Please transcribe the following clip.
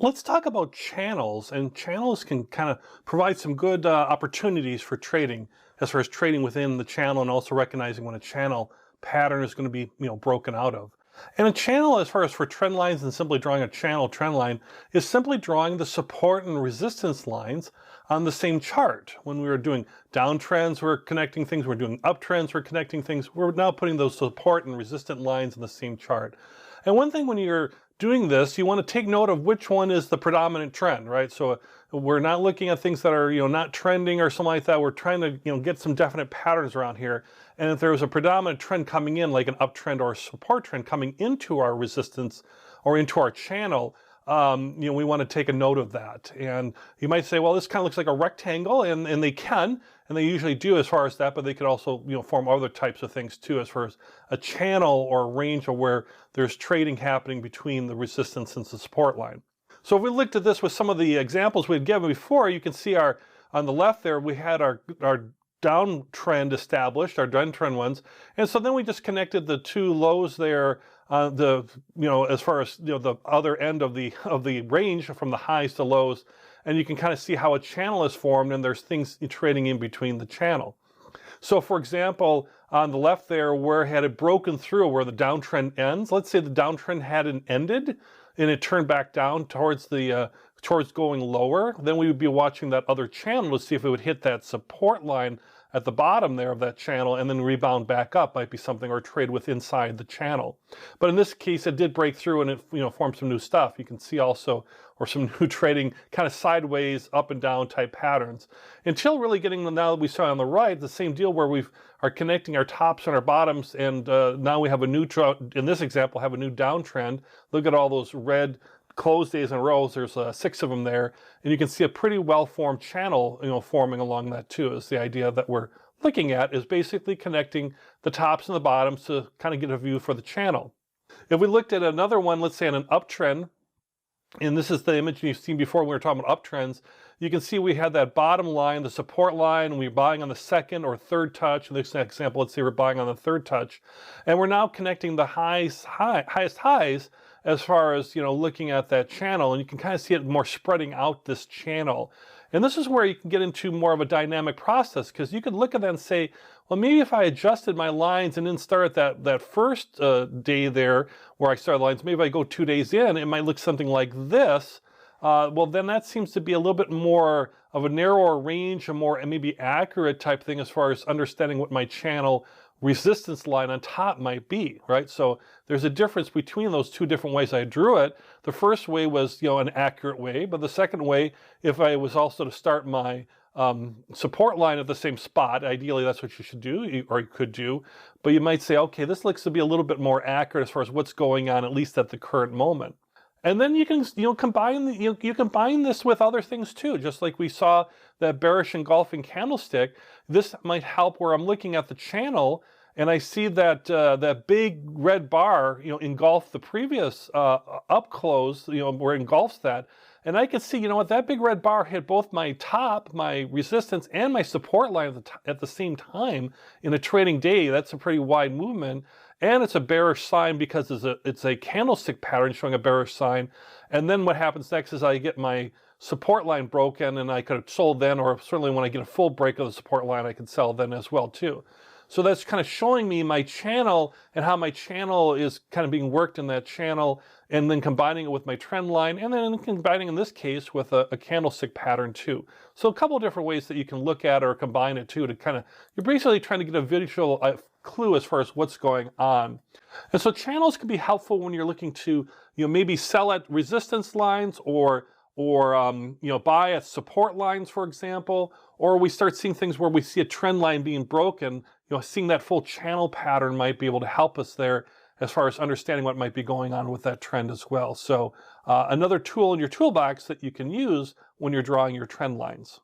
Let's talk about channels, and channels can kind of provide some good opportunities for trading, as far as trading within the channel and also recognizing when a channel pattern is going to be, broken out of. And a channel, as far as for trend lines and simply drawing a channel trend line, is simply drawing the support and resistance lines on the same chart. When we were doing downtrends, we're connecting things. We're doing uptrends, we're connecting things. We're now putting those support and resistant lines in the same chart. And one thing when you're doing this, you want to take note of which one is the predominant trend, right? So we're not looking at things that are, not trending or something like that. We're trying to, get some definite patterns around here. And if there was a predominant trend coming in, like an uptrend or a support trend coming into our resistance or into our channel, we want to take a note of that. And you might say, well, this kind of looks like a rectangle, and they can, and they usually do as far as that, but they could also, form other types of things too, as far as a channel or a range of where there's trading happening between the resistance and the support line. So if we looked at this with some of the examples we'd given before, you can see on the left there, we had our downtrend established, our downtrend ones. And so then we just connected the two lows there, as far as, the other end of the range from the highs to lows. And you can kind of see how a channel is formed, and there's things trading in between the channel. So for example, on the left there, where had it broken through where the downtrend ends, let's say the downtrend hadn't ended and it turned back down towards going lower, then we would be watching that other channel to see if it would hit that support line at the bottom there of that channel and then rebound back up. Might be something, or trade with inside the channel. But in this case, it did break through and it formed some new stuff. You can see also, or some new trading kind of sideways, up and down type patterns. Until really getting now that we saw on the right, the same deal where we are connecting our tops and our bottoms, and now we have a new, in this example, have a new downtrend. Look at all those red close days in rows. There's 6 of them there, and you can see a pretty well-formed channel, forming along that too. Is the idea that we're looking at, is basically connecting the tops and the bottoms to kind of get a view for the channel. If we looked at another one, let's say on an uptrend, and this is the image you've seen before when we were talking about uptrends, you can see we had that bottom line, the support line, and we were buying on the second or third touch. In this example, let's say we're buying on the third touch, and we're now connecting the highest highs as far as, looking at that channel, and you can kind of see it more spreading out this channel. And this is where you can get into more of a dynamic process, because you could look at that and say, well, maybe if I adjusted my lines and didn't start at that first day there where I started lines, maybe if I go 2 days in, it might look something like this. Well, then that seems to be a little bit more of a narrower range, a more maybe accurate type thing as far as understanding what my channel resistance line on top might be, right? So there's a difference between those two different ways I drew it. The first way was, an accurate way, but the second way, if I was also to start my support line at the same spot, ideally that's what you should do, or you could do, but you might say, okay, this looks to be a little bit more accurate as far as what's going on, at least at the current moment. And then you can, combine you combine this with other things too, just like we saw that bearish engulfing candlestick. This might help where I'm looking at the channel and I see that that big red bar, engulf the previous up close, where it engulfs that. And I can see, that big red bar hit both my top, my resistance, and my support line at the same time in a trading day. That's a pretty wide movement. And it's a bearish sign because it's a candlestick pattern showing a bearish sign. And then what happens next is I get my support line broken, and I could have sold then, or certainly when I get a full break of the support line, I could sell then as well too. So that's kind of showing me my channel and how my channel is kind of being worked in that channel, and then combining it with my trend line, and then combining in this case with a candlestick pattern too. So a couple of different ways that you can look at or combine it too, to kind of, you're basically trying to get a visual clue as far as what's going on. And so channels can be helpful when you're looking to, maybe sell at resistance lines, or buy at support lines, for example, or we start seeing things where we see a trend line being broken. Seeing that full channel pattern might be able to help us there as far as understanding what might be going on with that trend as well. So another tool in your toolbox that you can use when you're drawing your trend lines.